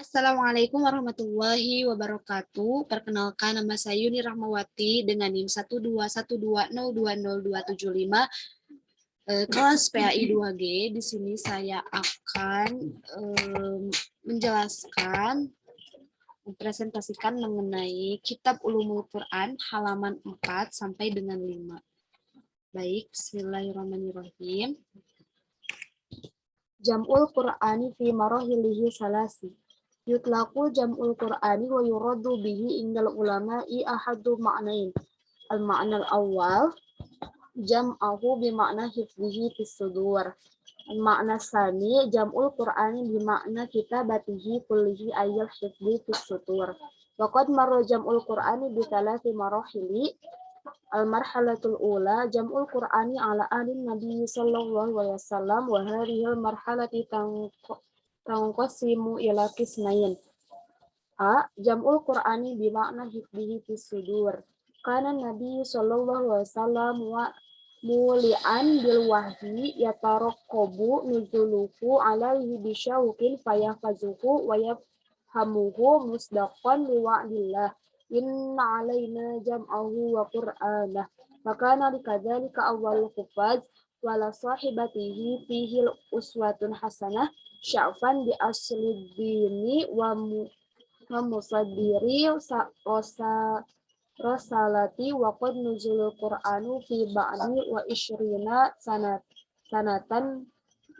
Assalamualaikum warahmatullahi wabarakatuh. Perkenalkan, nama saya Yuni Rahmawati dengan NIM 12120202275 kelas PAI 2G. Di sini saya akan mempresentasikan mengenai Kitab Ulumul Quran halaman 4 sampai dengan 5. Baik, bismillahirrahmanirrahim. Jam'ul Qur'ani fi marahilihi salasi. Yutlaqu jam'ul Qur'ani wa yuraddu bihi indal ulama'i ahadu ma'nain. Al-ma'na al-awwal jam'ahu bima'na hifzihi fis sudur. Al-ma'na tsani jam'ul Qur'ani bima'na kitabatihi kullihi ayyal hifzi fis sudur. Wa qad marra jam'ul Qur'ani bi thalathi marahili. Al-marhalatul ula jam'ul Qur'ani ala ahlin Nabi sallallahu alaihi wasallam wa hadhihi al-marhalati tanqasimu ila qismain. A. Jam'ul Qur'ani bima'na hifdhihi fis sudur. Kana Nabi sallallahu alaihi wasallam wa muli'an bil wahyi yataraqqabu nuzuluhu alaihi bisyauqin fayahfazuhu wa yafhamuhu musdaqqan liwa'dillah. Inna alaina jam'ahu wa qur'anah. Makana likadzalika awwalul hufaz wala sahibatihi fihi uswatun hasanah sya'fan bi asli dini wa musaddiri rasalati wa qad nuzulul qur'anu fi ba'di wa isyrina sanatan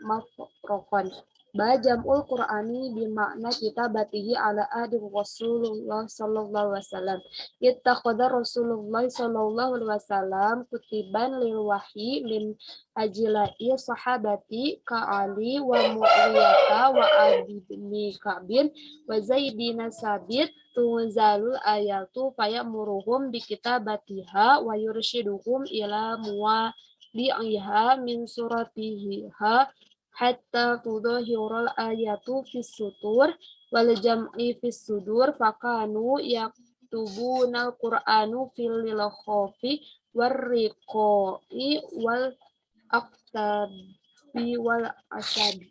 mafroqan. Ba jam'ul Qur'ani bimakna kitabatihi ala ahdi Rasulullah sallallahu alaihi wasallam. Ittakhadha Rasulullah sallallahu alaihi wasallam kutiban lil wahyi min ajilai sahabati ka Ali wa Mu'awiyah wa Abi bin Ka'bin wa Zaid bin Sabit tunzalul ayatu fayamuruhum bi kitabatiha wa yurshiduhum ila muwadi'iha min suratiha hatta tudahirul ayatu fis sutur wal jam'i fis sudur fakanu yaktubunal Qur'anu fil khawfi warriqai wal aktabi wal asabi,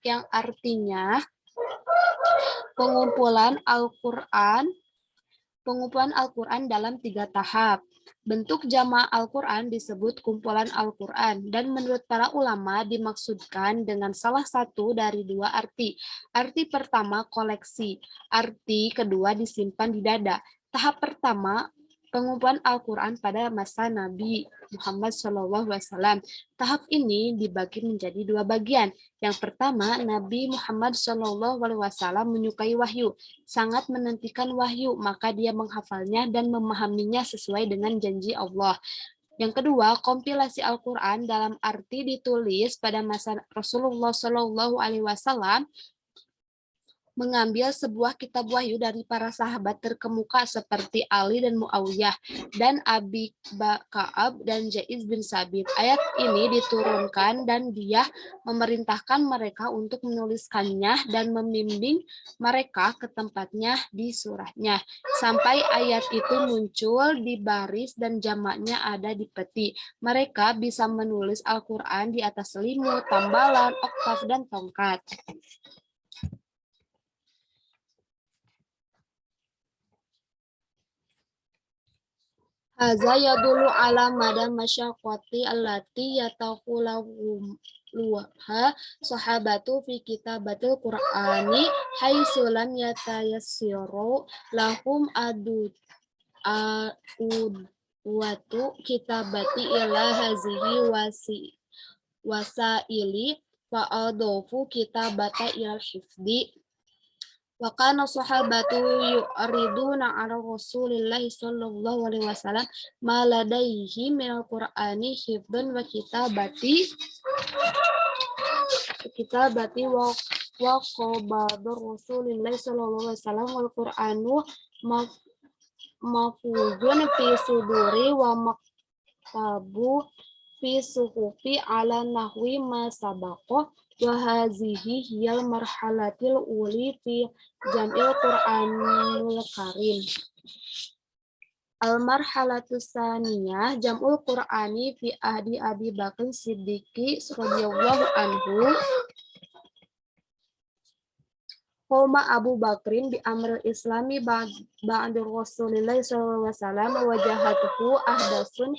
yang artinya pengumpulan Al-Quran dalam 3 tahap. Bentuk jama' Al-Quran disebut kumpulan Al-Quran, dan menurut para ulama dimaksudkan dengan salah satu dari 2 arti. Arti pertama koleksi, arti kedua disimpan di dada. Tahap pertama pengumpulan Al-Quran pada masa Nabi Muhammad SAW. Tahap ini dibagi menjadi 2 bagian. Yang pertama, Nabi Muhammad SAW menyukai wahyu, sangat menantikan wahyu, maka dia menghafalnya dan memahaminya sesuai dengan janji Allah. Yang kedua, kompilasi Al-Quran dalam arti ditulis pada masa Rasulullah SAW, mengambil sebuah kitab wahyu dari para sahabat terkemuka seperti Ali dan Muawiyah dan Abi Ka'ab dan Jaiz bin Sabit. Ayat ini diturunkan dan dia memerintahkan mereka untuk menuliskannya dan membimbing mereka ke tempatnya di surahnya. Sampai ayat itu muncul di baris dan jamaknya ada di peti. Mereka bisa menulis Al-Quran di atas selimut, tambalan, oktav, dan tongkat. Haza yadulu ala madam masyaqqati allati yataqulaha sahabatu fi kitabatil Qur'ani haitsulan yatayassiru lahum watu kitabati ila hazihi wasaili fa'adofu kitabata ilal hifdi. Wa kana sahabatu yu'riduna 'ala Rasulillahi sallallahu alaihi wasallam ma ladaihi minal Qur'ani hifdzan wa kitabati wa qabada Rasulillahi sallallahu alaihi wasallam wal Qur'anu mafuzun fi suduri wa maktabu fi suhufi ala nahwi ma sabaqa. Wa hazihi hiyal marhalatil uli fi jam'il Qur'anul Karim. Al-marhalatus tsaniyah jam'ul Qur'ani fi ahdi Abi Bakr Siddiqi radhiyallahu anhu Qoma Abu Bakrin bi amril islami ba'da Rasulillah sallallahu alaihi wasallam wajahatuhu ahdasun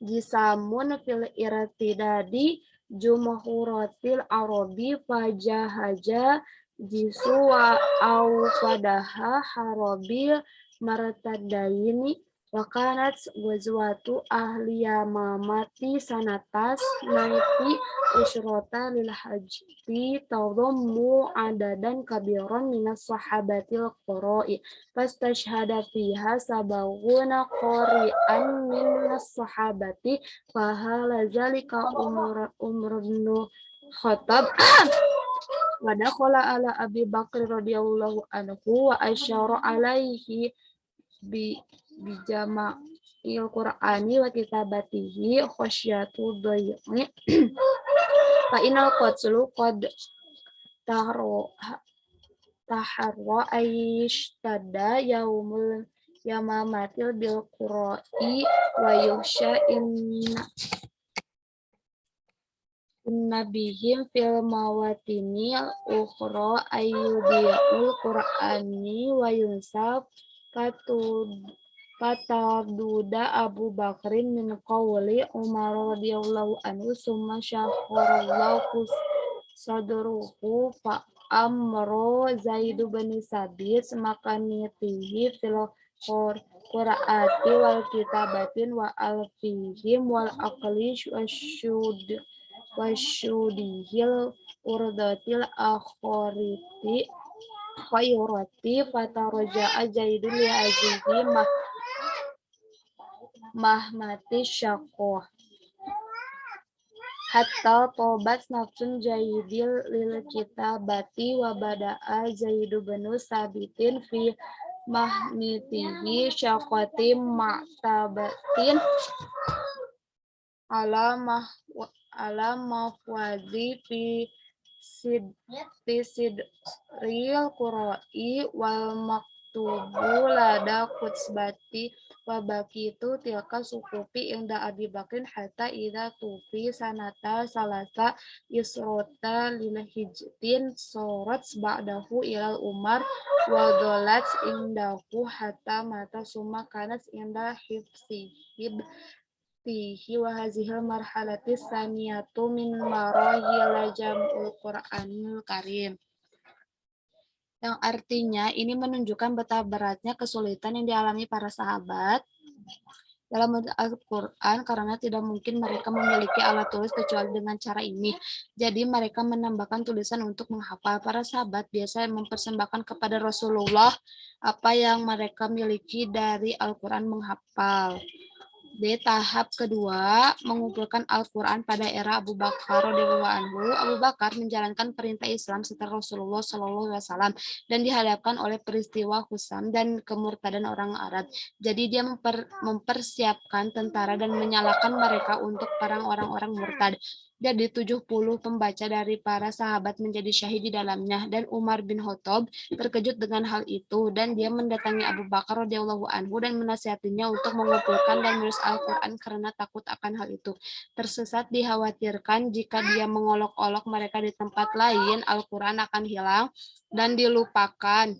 jisamun fil irtidadi jumhuratil arabi fajahaja jisu wa au fadaha harabil martadaini wa kanat wazwatu ahli yamamati sanatas naiti usyrota lil hajti tadhammu adadan kabiran minas sahabatil qura'i fastashhada fiha sabawuna qari'an minas sahabati fahala zalika Umar bin Khattab wa dakhala ala Abi Bakr radhiyallahu anhu wa asyara alaihi bi bijama'il Qur'ani wa kitabatihi khasyatu dhayyi fa inal qatlu qad taharra aishtada yaumul yamamatil bil qura'i wa yuhsha inna bihim fil mawatini ukhra ayyudiul qur'ani wa yunsab Fataduda Abu Bakrin min qawli Umar radhiyallahu anhu summa syahharallahu sadruhu fa amro Zaid bin Sabit makanitihi fil qura'ati wal kitabatin wa alfihim wal aqli wasyudihil urdatil akhoriti Fayyurati fataraja'a Zaidun li azihi mahmati syakoh hatta tobat nafsun Zaidil lil kitabati wa bada'a Zaidu benu sabitin fi mahmitihi syakoti ma'tabatin ala mahwazi fi sidril qura'i wal maktubu lada kutsbati wa bakitu tilka sukupi inda Abi Bakrin hatta idza tufi sanata salasa isrota lil hijtin sorat ba'dahu ilal Umar wa dolat indahu hatta mata summa kanat inda hifsihib fihi wa hazihil marhalatis saniyatu min marahil jam'ul Qur'anil Karim. Yang artinya ini menunjukkan betapa beratnya kesulitan yang dialami para sahabat dalam Al-Quran karena tidak mungkin mereka memiliki alat tulis kecuali dengan cara ini. Jadi mereka menambahkan tulisan untuk menghafal. Para sahabat biasa mempersembahkan kepada Rasulullah apa yang mereka miliki dari Al-Quran menghafal. D. Tahap kedua, mengumpulkan Al-Quran pada era Abu Bakar radhiyallahu anhu. Abu Bakar menjalankan perintah Islam setelah Rasulullah SAW dan dihadapkan oleh peristiwa Husam dan kemurtadan orang Arab. Jadi dia mempersiapkan tentara dan menyalakan mereka untuk perang orang-orang murtad. Jadi 70 pembaca dari para sahabat menjadi syahid di dalamnya dan Umar bin Khattab terkejut dengan hal itu dan dia mendatangi Abu Bakar radhiyallahu anhu dan menasihatinya untuk mengumpulkan dan menulis Al-Quran karena takut akan hal itu. Tersesat dikhawatirkan jika dia mengolok-olok mereka di tempat lain, Al-Quran akan hilang dan dilupakan.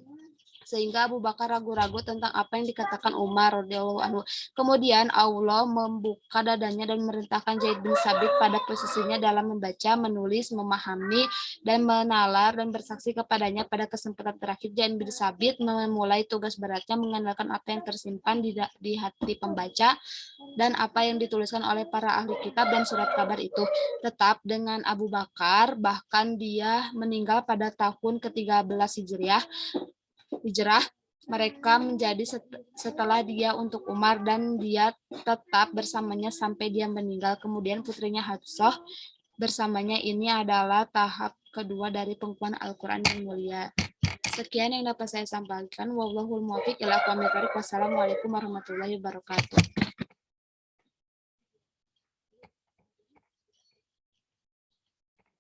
Sehingga Abu Bakar ragu-ragu tentang apa yang dikatakan Umar radhiyallahu anhu. Kemudian Allah membuka dadanya dan merintahkan Zaid bin Sabit pada posisinya dalam membaca, menulis, memahami, dan menalar dan bersaksi kepadanya pada kesempatan terakhir. Zaid bin Sabit memulai tugas beratnya mengandalkan apa yang tersimpan di hati pembaca dan apa yang dituliskan oleh para ahli kitab dan surat kabar itu. Tetap dengan Abu Bakar, bahkan dia meninggal pada tahun ke-13 Hijrah, mereka menjadi setelah dia untuk Umar dan dia tetap bersamanya sampai dia meninggal. Kemudian putrinya Hafsah bersamanya. Ini adalah tahap kedua dari pengukuhan Al-Quran yang mulia. Sekian yang dapat saya sampaikan. Wallahul muwaffiq ila aqwamit thoriq. Wassalamualaikum warahmatullahi wabarakatuh.